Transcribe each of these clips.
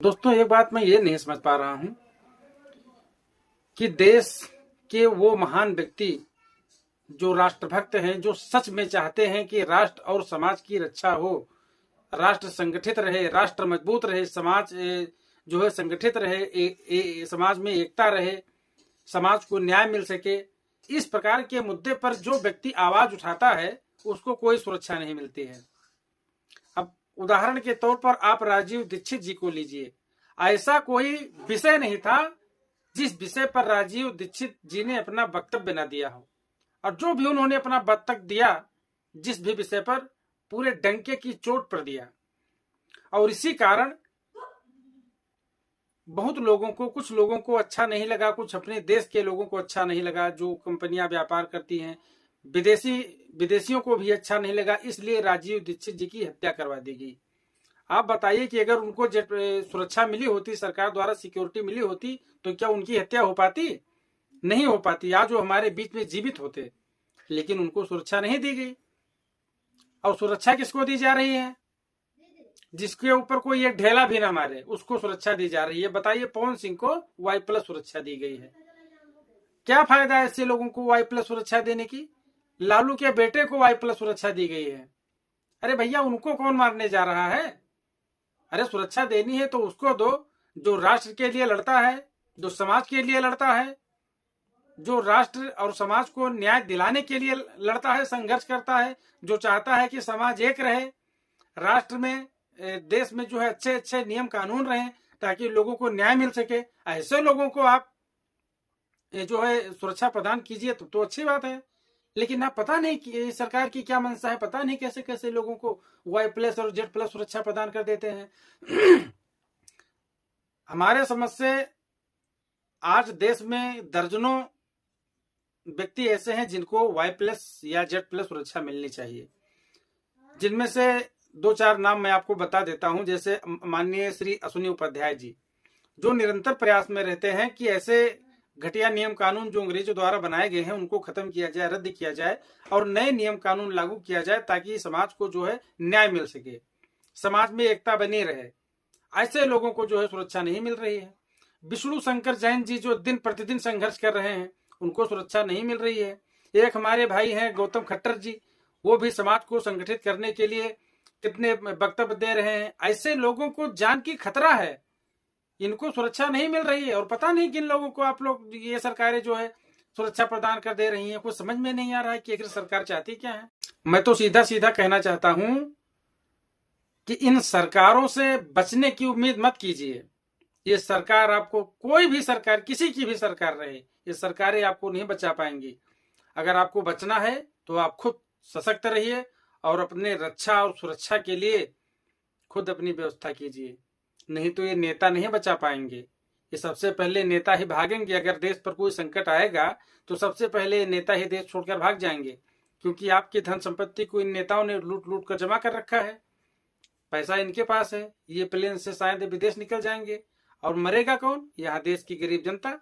दोस्तों, एक बात मैं ये नहीं समझ पा रहा हूं कि देश के वो महान व्यक्ति जो राष्ट्रभक्त हैं, जो सच में चाहते हैं कि राष्ट्र और समाज की रक्षा हो, राष्ट्र संगठित रहे, राष्ट्र मजबूत रहे, समाज जो है संगठित रहे, समाज में एकता रहे, समाज को न्याय मिल सके। इस प्रकार के मुद्दे पर जो व्यक्ति आवाज उठाता है उसको कोई सुरक्षा नहीं मिलती है। अब उदाहरण के तौर पर आप राजीव दीक्षित जी को लीजिए। ऐसा कोई विषय नहीं था जिस विषय पर राजीव दीक्षित जी ने अपना वक्तव्य न दिया हो, और जो भी उन्होंने अपना वक्तव्य दिया जिस भी विषय पर, पूरे डंके की चोट पर दिया। और इसी कारण बहुत लोगों को, कुछ लोगों को अच्छा नहीं लगा, कुछ अपने देश के लोगों को अच्छा नहीं लगा, जो कंपनियां व्यापार करती हैं, विदेशियों को भी अच्छा नहीं लगा, इसलिए राजीव दीक्षित जी की हत्या करवा दी गई। आप बताइए कि अगर उनको सुरक्षा मिली होती, सरकार द्वारा सिक्योरिटी मिली होती, तो क्या उनकी हत्या हो पाती? नहीं हो पाती। आज वो हमारे बीच में जीवित होते, लेकिन उनको सुरक्षा नहीं दी गई। और सुरक्षा किसको दी जा रही है? जिसके ऊपर कोई एक ढेला भी ना मारे, उसको सुरक्षा दी जा रही है। बताइए, पवन सिंह को Y+ सुरक्षा दी गई है। क्या फायदा है ऐसे लोगों को Y+ सुरक्षा देने की? लालू के बेटे को Y+ सुरक्षा दी गई है। अरे भैया, उनको कौन मारने जा रहा है? अरे सुरक्षा देनी है तो उसको दो जो राष्ट्र के लिए लड़ता है, जो समाज के लिए लड़ता है, जो राष्ट्र और समाज को न्याय दिलाने के लिए लड़ता है, संघर्ष करता है, जो चाहता है कि समाज एक रहे, राष्ट्र में, देश में जो है अच्छे अच्छे नियम कानून रहे ताकि लोगों को न्याय मिल सके। ऐसे लोगों को आप जो है सुरक्षा प्रदान कीजिए तो अच्छी बात है। लेकिन आप पता नहीं कि सरकार की क्या मंशा है, पता नहीं कैसे कैसे लोगों को Y+ और Z+ सुरक्षा प्रदान कर देते हैं। हमारे समझ से आज देश में दर्जनों व्यक्ति ऐसे हैं जिनको Y+ या Z+ सुरक्षा मिलनी चाहिए, जिनमें से 2-4 नाम मैं आपको बता देता हूं। जैसे माननीय श्री अश्विनी उपाध्याय जी, जो निरंतर प्रयास में रहते हैं कि ऐसे घटिया नियम कानून जो अंग्रेजों द्वारा बनाए गए हैं उनको खत्म किया जाए, रद्द किया जाए और नए नियम कानून लागू किया जाए ताकि समाज को जो है न्याय मिल सके, समाज में एकता बनी रहे। ऐसे लोगों को जो है सुरक्षा नहीं मिल रही है। विष्णु शंकर जैन जी जो दिन प्रतिदिन संघर्ष कर रहे हैं, उनको सुरक्षा नहीं मिल रही है। एक हमारे भाई हैं गौतम खट्टर जी, वो भी समाज को संगठित करने के लिए कितने वक्तव्य दे रहे हैं। ऐसे लोगों को जान की खतरा है, इनको सुरक्षा नहीं मिल रही है। और पता नहीं किन लोगों को आप लोग, ये सरकारें जो है सुरक्षा प्रदान कर दे रही हैं। कुछ समझ में नहीं आ रहा है कि आखिर सरकार चाहती क्या है। मैं तो सीधा सीधा कहना चाहता हूं कि इन सरकारों से बचने की उम्मीद मत कीजिए। ये सरकार आपको, कोई भी सरकार, किसी की भी सरकार रहे, ये सरकारें आपको नहीं बचा पाएंगी। अगर आपको बचना है तो आप खुद सशक्त रहिए और अपने रक्षा और सुरक्षा के लिए खुद अपनी व्यवस्था कीजिए। नहीं तो ये नेता नहीं बचा पाएंगे। ये सबसे पहले नेता ही भागेंगे। अगर देश पर कोई संकट आएगा तो सबसे पहले नेता ही देश छोड़कर भाग जाएंगे, क्योंकि आपकी धन संपत्ति को इन नेताओं ने लूट लूट कर जमा कर रखा है। पैसा इनके पास है, ये प्लेन से शायद विदेश निकल जाएंगे। और मरेगा कौन? यहाँ देश की गरीब जनता।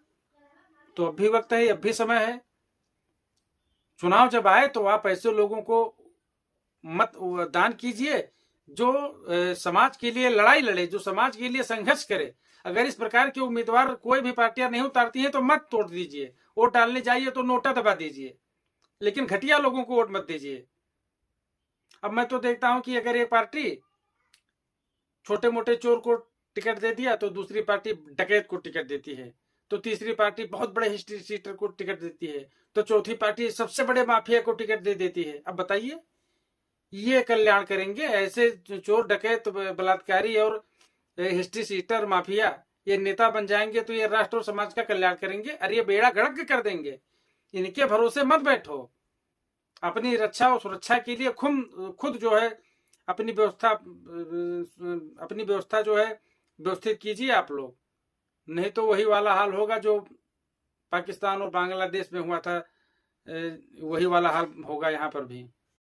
तो अब भी वक्त है, अब भी समय है। चुनाव जब आए तो आप ऐसे लोगों को मत दान कीजिए जो समाज के लिए लड़ाई लड़े, जो समाज के लिए संघर्ष करे। अगर इस प्रकार के उम्मीदवार कोई भी पार्टियां नहीं उतारती हैं तो मत तोड़ दीजिए। वोट डालने जाइए तो नोटा दबा दीजिए, लेकिन घटिया लोगों को वोट मत दीजिए। अब मैं तो देखता हूं कि अगर एक पार्टी छोटे मोटे चोर को टिकट दे दिया तो दूसरी पार्टी डकैत को टिकट देती है, तो तीसरी पार्टी बहुत बड़े हिस्ट्री सीटर को टिकट देती है, तो चौथी पार्टी सबसे बड़े माफिया को टिकट दे देती है। अब बताइए, ये कल्याण करेंगे? ऐसे चोर, डकैत, बलात्कारी और हिस्ट्री सीटर, माफिया ये नेता बन जाएंगे तो ये राष्ट्र और समाज का कल्याण करेंगे? अरे ये बेड़ा गर्क कर देंगे। इनके भरोसे मत बैठो। अपनी रक्षा और सुरक्षा के लिए खुद जो है अपनी व्यवस्था जो है व्यवस्थित कीजिए आप लोग। नहीं तो वही वाला हाल होगा जो पाकिस्तान और बांग्लादेश में हुआ था, वही वाला हाल होगा यहाँ पर भी।